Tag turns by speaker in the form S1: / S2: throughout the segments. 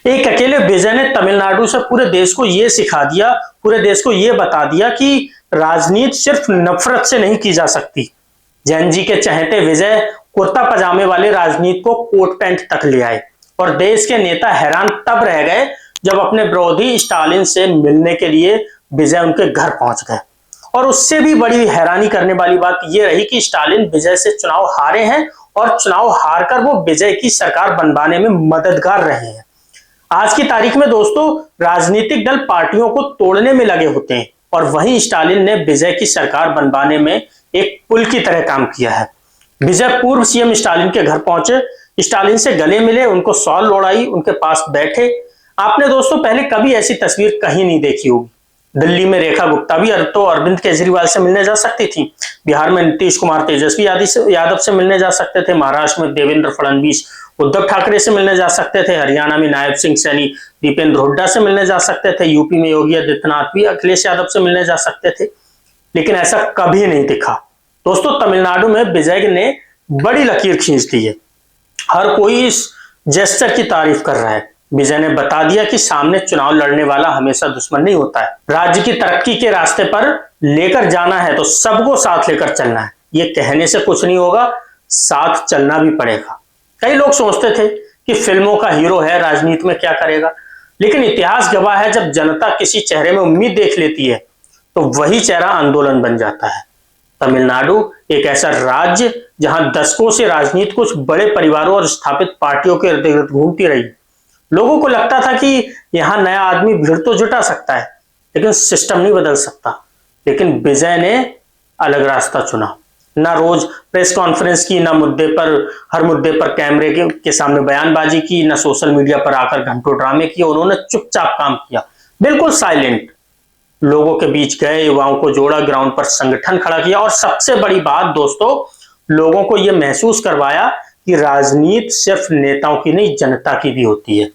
S1: एक अकेले विजय ने तमिलनाडु से पूरे देश को ये सिखा दिया, पूरे देश को ये बता दिया कि राजनीति सिर्फ नफरत से नहीं की जा सकती। जैन जी के चहेते विजय कुर्ता पजामे वाले राजनीति को कोट पैंट तक ले आए और देश के नेता हैरान तब रह गए जब अपने विरोधी स्टालिन से मिलने के लिए विजय उनके घर पहुंच गए। और उससे भी बड़ी हैरानी करने वाली बात यह रही कि स्टालिन विजय से चुनाव हारे हैं और चुनाव हारकर वो विजय की सरकार बनवाने में मददगार रहे हैं। आज की तारीख में दोस्तों राजनीतिक दल पार्टियों को तोड़ने में लगे होते हैं और वहीं स्टालिन ने विजय की सरकार बनवाने में एक पुल की तरह काम किया है। विजय पूर्व सीएम स्टालिन के घर पहुंचे, स्टालिन से गले मिले, उनको शॉल ओढ़ाई, उनके पास बैठे। आपने दोस्तों पहले कभी ऐसी तस्वीर कहीं नहीं देखी होगी। दिल्ली में रेखा गुप्ता भी तो अरविंद केजरीवाल से मिलने जा सकती थी, बिहार में नीतीश कुमार तेजस्वी यादव से मिलने जा सकते थे, महाराष्ट्र में देवेंद्र फडणवीस उद्धव ठाकरे से मिलने जा सकते थे, हरियाणा में नायब सिंह सैनी दीपेंद्र हुड्डा से मिलने जा सकते थे, यूपी में योगी आदित्यनाथ भी अखिलेश यादव से मिलने जा सकते थे, लेकिन ऐसा कभी नहीं दिखा। दोस्तों तमिलनाडु में विजय ने बड़ी लकीर खींच दी है। हर कोई इस जेस्चर की तारीफ कर रहा है। विजय ने बता दिया कि सामने चुनाव लड़ने वाला हमेशा दुश्मन नहीं होता है। राज्य की तरक्की के रास्ते पर लेकर जाना है तो सबको साथ लेकर चलना है। ये कहने से कुछ नहीं होगा, साथ चलना भी पड़ेगा। कई लोग सोचते थे कि फिल्मों का हीरो है, राजनीति में क्या करेगा, लेकिन इतिहास गवाह है जब जनता किसी चेहरे में उम्मीद देख लेती है तो वही चेहरा आंदोलन बन जाता है। तमिलनाडु एक ऐसा राज्य जहां दशकों से राजनीति कुछ बड़े परिवारों और स्थापित पार्टियों के इर्द गिर्द घूमती रही। लोगों को लगता था कि यहां नया आदमी भीड़ तो जुटा सकता है लेकिन सिस्टम नहीं बदल सकता। लेकिन विजय ने अलग रास्ता चुना। ना रोज प्रेस कॉन्फ्रेंस की, ना हर मुद्दे पर कैमरे के सामने बयानबाजी की, ना सोशल मीडिया पर आकर घंटों ड्रामे किए। उन्होंने चुपचाप काम किया, बिल्कुल साइलेंट। लोगों के बीच गए, युवाओं को जोड़ा, ग्राउंड पर संगठन खड़ा किया और सबसे बड़ी बात दोस्तों, लोगों को यह महसूस करवाया कि राजनीति सिर्फ नेताओं की नहीं, जनता की भी होती है।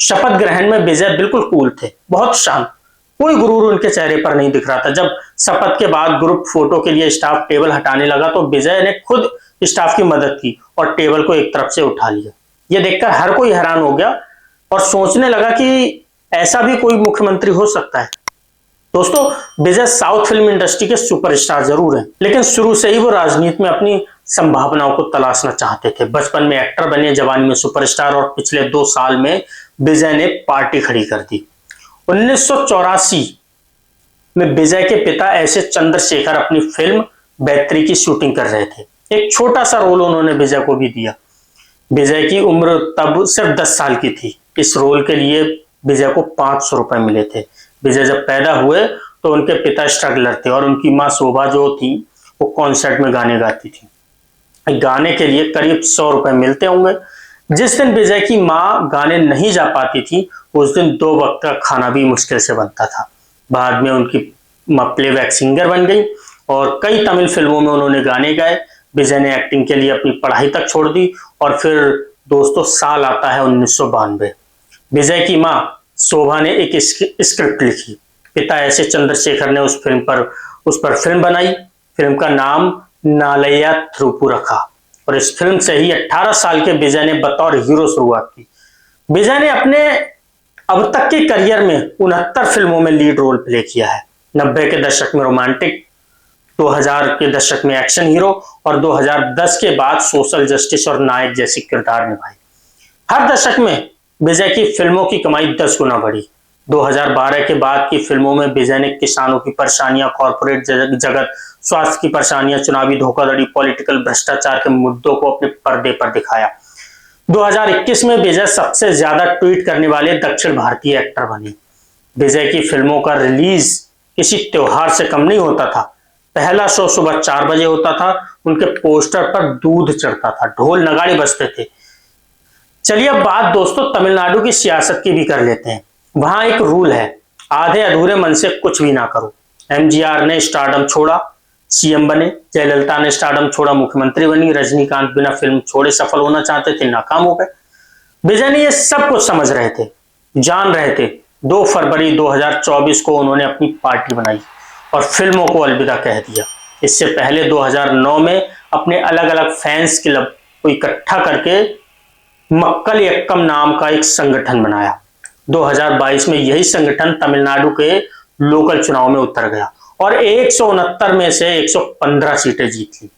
S1: शपथ ग्रहण में विजय बिल्कुल कूल थे, बहुत शांत, कोई गुरूर उनके चेहरे पर नहीं दिख रहा था। जब शपथ के बाद ग्रुप फोटो के लिए स्टाफ टेबल हटाने लगा तो विजय ने खुद स्टाफ की मदद की और टेबल को एक तरफ से उठा लिया। यह देखकर हर कोई हैरान हो गया और सोचने लगा कि ऐसा भी कोई मुख्यमंत्री हो सकता है। दोस्तों विजय साउथ फिल्म इंडस्ट्री के सुपरस्टार जरूर हैं, लेकिन शुरू से ही वो राजनीति में अपनी संभावनाओं को तलाशना चाहते थे। बचपन में एक्टर बने, जवानी में सुपरस्टार और पिछले 2 साल में विजय ने पार्टी खड़ी कर दी। 1984 में विजय के पिता ऐसे चंद्रशेखर अपनी फिल्म बैतरी की शूटिंग कर रहे थे। एक छोटा सा रोल उन्होंने विजय को भी दिया। विजय की उम्र तब सिर्फ 10 साल की थी। इस रोल के लिए विजय को 500 रुपए मिले थे। विजय जब पैदा हुए तो उनके पिता स्ट्रगलर थे और उनकी माँ शोभा जो थी वो कॉन्सर्ट में गाने गाती थी। गाने के लिए करीब 100 रुपए मिलते होंगे। जिस दिन विजय की माँ गाने नहीं जा पाती थी उस दिन 2 वक्त का खाना भी मुश्किल से बनता था। बाद में उनकी माँ प्लेबैक सिंगर बन गई और कई तमिल फिल्मों में उन्होंने गाने गाए। विजय ने एक्टिंग के लिए अपनी पढ़ाई तक छोड़ दी और फिर दोस्तों साल आता है 1992। विजय की माँ शोभा ने एक स्क्रिप्ट लिखी। पिता ऐसे चंद्रशेखर ने उस पर फिल्म बनाई। फिल्म का नाम नालैया थ्रुपु रखा और इस फिल्म से ही 18 साल के विजय ने बतौर हीरो शुरुआत की। विजय ने अपने अब तक के करियर में 69 फिल्मों में लीड रोल प्ले किया है। 90 के दशक में रोमांटिक, 2000 के दशक में एक्शन हीरो और 2010 के बाद सोशल जस्टिस और नायक जैसी किरदार निभाए। हर दशक में विजय की फिल्मों की कमाई 10 गुना बढ़ी। 2012 के बाद की फिल्मों में विजय ने किसानों की परेशानियां, कॉर्पोरेट जगत, स्वास्थ्य की परेशानियां, चुनावी धोखाधड़ी, पॉलिटिकल भ्रष्टाचार के मुद्दों को अपने पर्दे पर दिखाया। 2021 में विजय सबसे ज्यादा ट्वीट करने वाले दक्षिण भारतीय एक्टर बने। विजय की फिल्मों का रिलीज किसी त्योहार से कम नहीं होता था। पहला शो सुबह 4 बजे होता था। उनके पोस्टर पर दूध चढ़ता था, ढोल नगाड़े बजते थे। चलिए अब बात दोस्तों तमिलनाडु की सियासत की भी कर लेते हैं। वहां एक रूल है, आधे अधूरे मन से कुछ भी ना करो। एमजीआर ने स्टारडम छोड़ा, सीएम बने। जयललिता ने स्टारडम छोड़ा, मुख्यमंत्री बनी। रजनीकांत बिना फिल्म छोड़े सफल होना चाहते थे, नाकाम हो गए। विजय ने यह सब कुछ समझ रहे थे, जान रहे थे। 2 फरवरी 2024 को उन्होंने अपनी पार्टी बनाई और फिल्मों को अलविदा कह दिया। इससे पहले 2009 में अपने अलग अलग फैंस क्लब को इकट्ठा करके मक्कल यक्कम नाम का एक संगठन बनाया। 2022 में यही संगठन तमिलनाडु के लोकल चुनाव में उतर गया और 169 में से 115 सीटें जीत ली।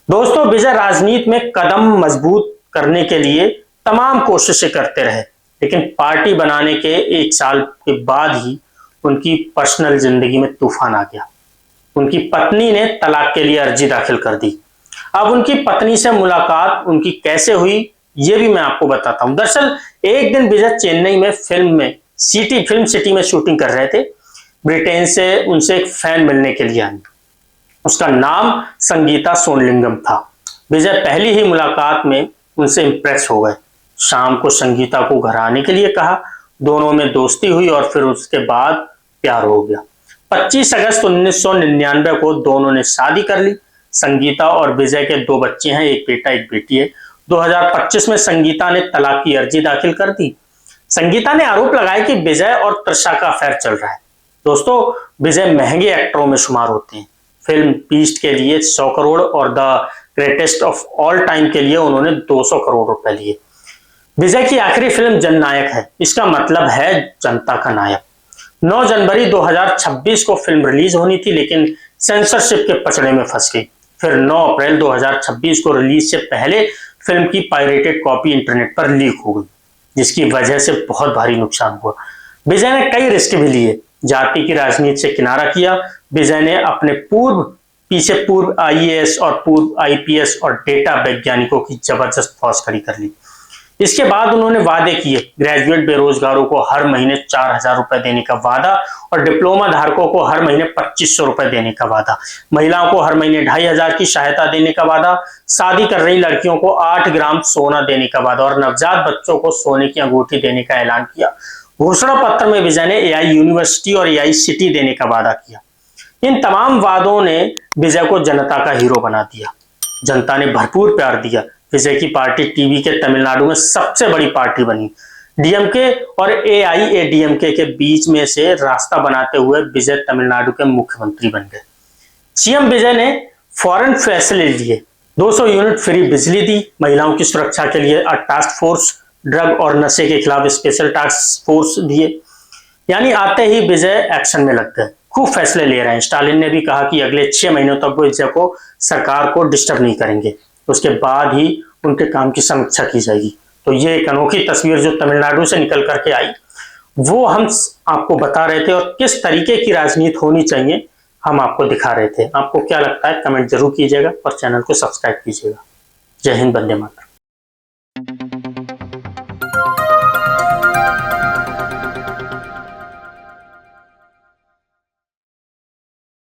S1: दोस्तों, विजय राजनीति में कदम मजबूत करने के लिए तमाम कोशिशें करते रहे, लेकिन पार्टी बनाने के 1 साल के बाद ही उनकी पर्सनल जिंदगी में तूफान आ गया। उनकी पत्नी ने तलाक के लिए अर्जी दाखिल कर दी। अब उनकी पत्नी से मुलाकात उनकी कैसे हुई, ये भी मैं आपको बताता हूं। दरअसल एक दिन विजय चेन्नई में फिल्म सिटी में शूटिंग कर रहे थे। ब्रिटेन से उनसे एक फैन मिलने के लिए आई। उसका नाम संगीता सोनलिंगम था। विजय पहली ही मुलाकात में उनसे इंप्रेस हो गए। शाम को संगीता को घर आने के लिए कहा। दोनों में दोस्ती हुई और फिर उसके बाद प्यार हो गया। 25 अगस्त 1999 को दोनों ने शादी कर ली। संगीता और विजय के 2 बच्चे हैं, एक बेटा एक बेटी है। 2025 में संगीता ने तलाक की अर्जी दाखिल कर दी। संगीता ने आरोप लगाया कि विजय और तृषा का अफेयर चल रहा है। दोस्तों, विजय महंगे एक्टरों में शुमार होते हैं। फिल्म बीस्ट के लिए 100 करोड़ और the greatest of all time के लिए उन्होंने 200 करोड़ रुपए लिए। विजय की आखिरी फिल्म जननायक है। इसका मतलब है जनता का नायक। 9 जनवरी 2026 को फिल्म रिलीज होनी थी, लेकिन सेंसरशिप के पचड़े में फंस गई। फिर 9 अप्रैल 2026 को रिलीज से पहले फिल्म की पायरेटेड कॉपी इंटरनेट पर लीक हो गई, जिसकी वजह से बहुत भारी नुकसान हुआ। विजय ने कई रिस्क भी लिए। जाति की राजनीति से किनारा किया। विजय ने अपने पूर्व आईएएस और पूर्व आईपीएस और डेटा वैज्ञानिकों की जबरदस्त फौज खड़ी कर ली। इसके बाद उन्होंने वादे किए। ग्रेजुएट बेरोजगारों को हर महीने 4,000 रुपए देने का वादा और डिप्लोमा धारकों को हर महीने 2,500 रुपए देने का वादा। महिलाओं को हर महीने 2,500 की सहायता देने का वादा। शादी कर रही लड़कियों को 8 ग्राम सोना देने का वादा और नवजात बच्चों को सोने की अंगूठी देने का ऐलान किया। घोषणा पत्र में विजय ने एआई यूनिवर्सिटी और एआई सिटी देने का वादा किया। इन तमाम वादों ने विजय को जनता का हीरो बना दिया। जनता ने भरपूर प्यार दिया। विजय की पार्टी टीवी के तमिलनाडु में सबसे बड़ी पार्टी बनी। डीएमके और एआईएडीएमके के बीच में से रास्ता बनाते हुए विजय तमिलनाडु के मुख्यमंत्री बन गए। सीएम विजय ने फौरन फैसले लिए। 200 यूनिट फ्री बिजली दी। महिलाओं की सुरक्षा के लिए टास्क फोर्स, ड्रग और नशे के खिलाफ स्पेशल टास्क फोर्स दिए। यानी आते ही विजय एक्शन में लग गए। खूब फैसले ले रहे हैं। स्टालिन ने भी कहा कि अगले 6 महीनों तक वो विजय को सरकार को डिस्टर्ब नहीं करेंगे। उसके बाद ही उनके काम की समीक्षा की जाएगी। तो ये एक अनोखी तस्वीर जो तमिलनाडु से निकल करके आई, वो हम आपको बता रहे थे और किस तरीके की राजनीति होनी चाहिए हम आपको दिखा रहे थे। आपको क्या लगता है कमेंट जरूर कीजिएगा और चैनल को सब्सक्राइब कीजिएगा। जय हिंद, वंदे मातरम।